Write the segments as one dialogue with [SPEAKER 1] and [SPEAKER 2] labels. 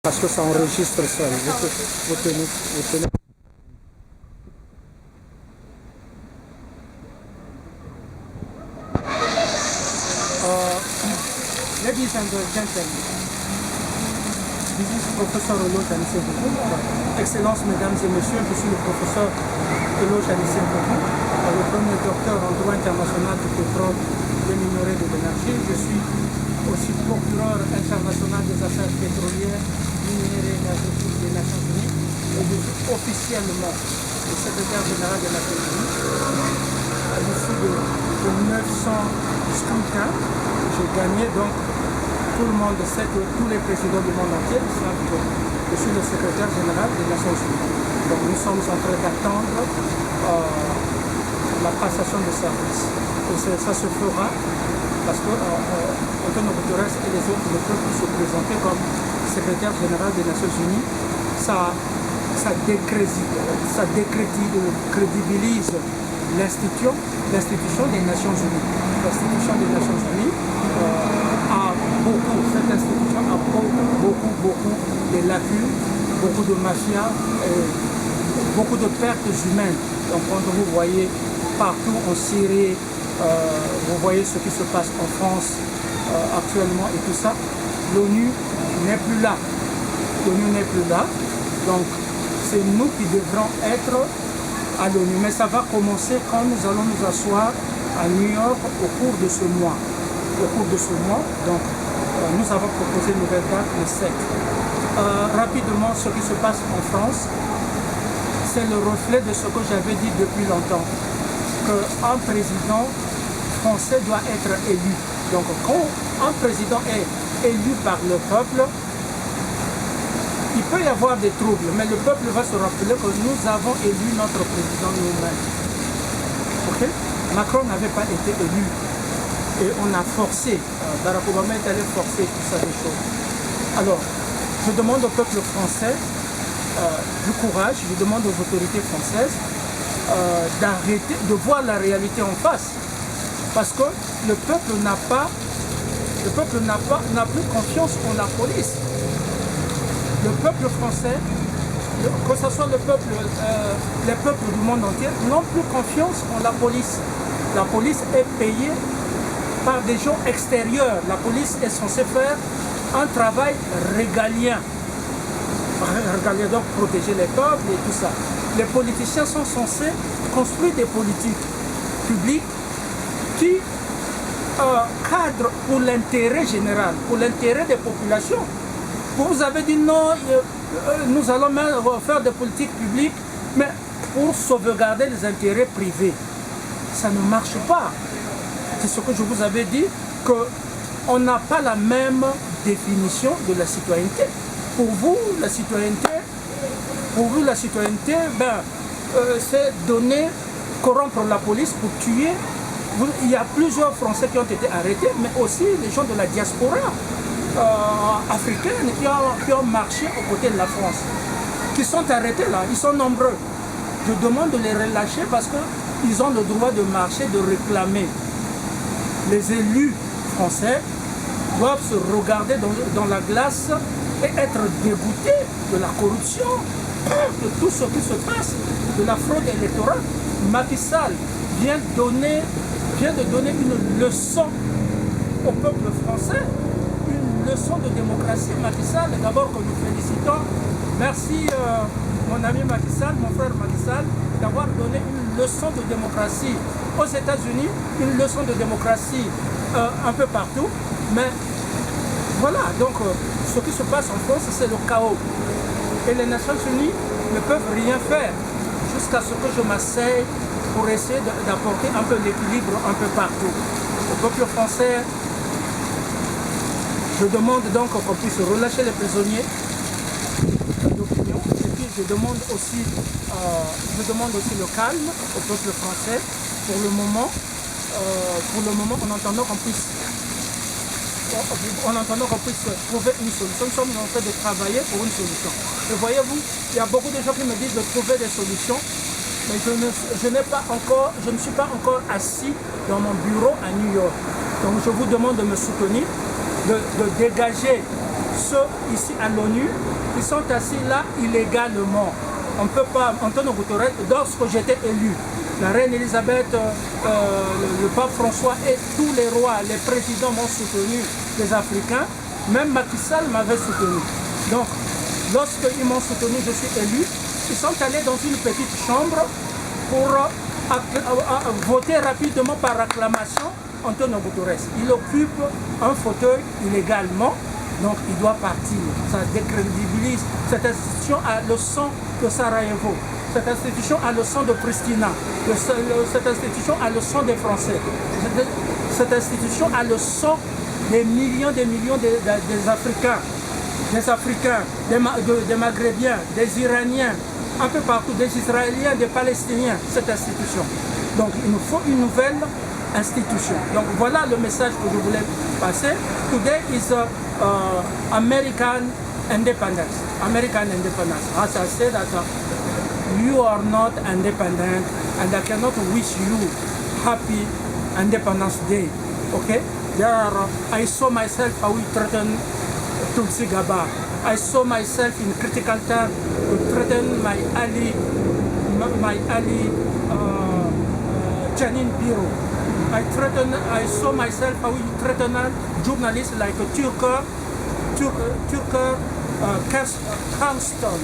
[SPEAKER 1] Parce que ça enregistre ça. Vous tenez. Ladies and gentlemen, this is Professor Elo Janissé Boubou. Excellences, mesdames et messieurs, je suis le professeur Elo Janissé Boubou, le premier docteur en droit international du pétrole, des minerais et de l'énergie. Je suis aussi procureur international des affaires pétrolières, minières et énergétiques des Nations Unies. Et je suis officiellement le secrétaire général des Nations Unies. À l'issue de 900 scrutins, j'ai gagné, donc tout le monde sait que tous les présidents du monde entier savent que je suis le secrétaire général des Nations Unies. Donc nous sommes en train d'attendre la passation de service. Et ça se fera parce que Antonio Guterres et les autres ne peuvent plus se présenter comme secrétaire général des Nations Unies. Ça décrédibilise l'institution des Nations Unies. L'institution des Nations Unies cette institution a beaucoup de lacunes, beaucoup de mafia, beaucoup de pertes humaines. Donc quand vous voyez partout en Syrie, vous voyez ce qui se passe en France actuellement et tout ça, l'ONU n'est plus là. L'ONU n'est plus là. Donc c'est nous qui devrons être à l'ONU. Mais ça va commencer quand nous allons nous asseoir à New York au cours de ce mois. Donc nous avons proposé une nouvelle date, le 7. Rapidement, ce qui se passe en France, c'est le reflet de ce que j'avais dit depuis longtemps, qu'un président français doit être élu. Donc quand un président est élu par le peuple, il peut y avoir des troubles, mais le peuple va se rappeler que nous avons élu notre président nous-mêmes. Okay? Macron n'avait pas été élu. Et on a forcé, Barack Obama est allé forcer tout ça des choses. Alors, je demande au peuple français du courage, je demande aux autorités françaises d'arrêter, de voir la réalité en face. Parce que le peuple n'a plus confiance en la police. Le peuple français, que ce soit les peuples du monde entier, n'ont plus confiance en la police. La police est payée par des gens extérieurs. La police est censée faire un travail régalien. Donc protéger les peuples et tout ça. Les politiciens sont censés construire des politiques publiques qui cadrent pour l'intérêt général, pour l'intérêt des populations. Vous avez dit non, nous allons même faire des politiques publiques, mais pour sauvegarder les intérêts privés. Ça ne marche pas. C'est ce que je vous avais dit, qu'on n'a pas la même définition de la citoyenneté. Pour vous, la citoyenneté, c'est donner, corrompre la police pour tuer. Il y a plusieurs Français qui ont été arrêtés, mais aussi les gens de la diaspora africaine qui ont marché aux côtés de la France, qui sont arrêtés là, ils sont nombreux. Je demande de les relâcher parce qu'ils ont le droit de marcher, de réclamer. Les élus français doivent se regarder dans la glace et être dégoûtés de la corruption, de tout ce qui se passe, de la fraude électorale. Macky Sall vient de donner une leçon au peuple français, une leçon de démocratie. Macky Sall, d'abord que nous félicitons. Merci mon ami Macky Sall, mon frère Macky Sall, d'avoir donné une leçon de démocratie aux États-Unis, une leçon de démocratie un peu partout. Mais voilà, donc ce qui se passe en France, c'est le chaos. Et les Nations Unies ne peuvent rien faire jusqu'à ce que je m'asseye pour essayer d'apporter un peu l'équilibre un peu partout. Le peuple français, je demande donc qu'on puisse relâcher les prisonniers d'opinion. Et puis je demande aussi le calme au peuple français pour le moment, en attendant qu'on puisse trouver une solution. Nous sommes en train de travailler pour une solution. Et voyez-vous, il y a beaucoup de gens qui me disent de trouver des solutions, mais je ne suis pas encore assis dans mon bureau à New York. Donc je vous demande de me soutenir, de dégager ceux ici à l'ONU qui sont assis là illégalement. On ne peut pas, Antonio Guterres, lorsque j'étais élu, la reine Elisabeth, le pape François et tous les rois, les présidents m'ont soutenu, les Africains, même Macky Sall m'avait soutenu. Donc, lorsqu'ils m'ont soutenu, je suis élu, ils sont allés dans une petite chambre pour voter rapidement par acclamation Antonio Guterres. Il occupe un fauteuil illégalement, donc il doit partir. Ça décrédibilise. Cette institution a le sang de Sarajevo. Cette institution a le sang de Pristina. Cette institution a le sang des Français. Cette institution a le sang des millions des Africains. Des Maghrébiens, des Iraniens, un peu partout, des Israéliens, des Palestiniens, cette institution. Donc il nous faut une nouvelle institution. Donc voilà le message que je voulais passer. Today is American independence. American independence. As I said that you are not independent and I cannot wish you happy Independence Day. Okay? I saw myself how we threaten Tulsi Gabbard. I saw myself in critical time to threaten my ally Janine Biro. I saw myself how we threaten journalists like Turker Karston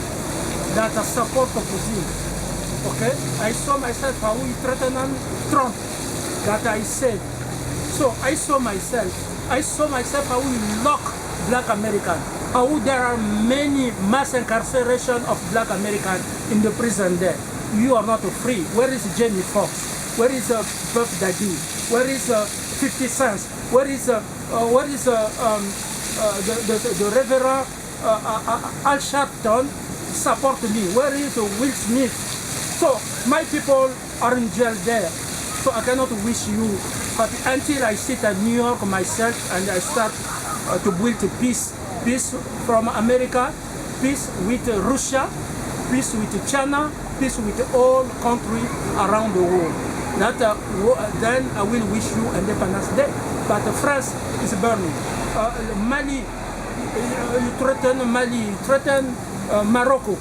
[SPEAKER 1] that support Putin. Okay? I saw myself how we threaten Trump that I said. So I saw myself how we lock Black Americans, how there are many mass incarceration of Black Americans in the prison there. You are not free. Where is Jamie Foxx? Where is Puff Daddy? Where is 50 Cent? Where is the Reverend Al Sharpton support me? Where is Will Smith? So my people are in jail there. So I cannot wish you happy until I sit at New York myself and I start to build peace. Peace from America, peace with Russia, peace with China, peace with all countries around the world. Then I will wish you Independence Day. But France is burning. Mali, you threaten Mali, you threaten Morocco,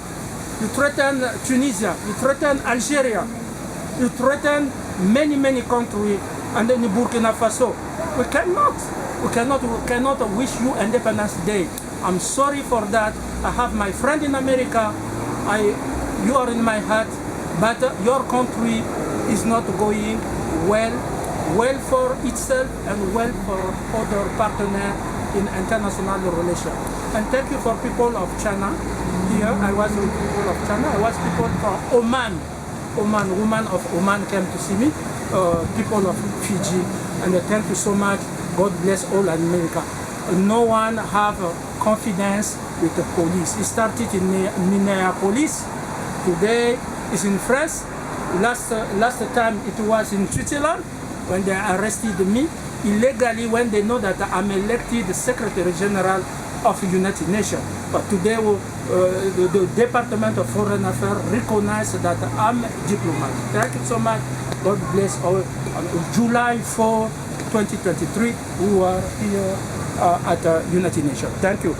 [SPEAKER 1] you threaten Tunisia, you threaten Algeria, you threaten many countries, and then Burkina Faso. We cannot wish you Independence Day. I'm sorry for that. I have my friend in America. You are in my heart, but your country is not going well for itself and well for other partners in international relations. And thank you for people of China. Here I was with people of China. I was people from Oman. Woman of Oman came to see me. People of Fiji. And thank you so much. God bless all America. No one have confidence with the police. It started in Minneapolis. Today it's in France. Last time it was in Switzerland when they arrested me illegally when they know that I'm elected the Secretary General of the United Nations. But today the Department of Foreign Affairs recognizes that I'm a diplomat. Thank you so much. God bless all. On July 4, 2023, we were here at the United Nations. Thank you.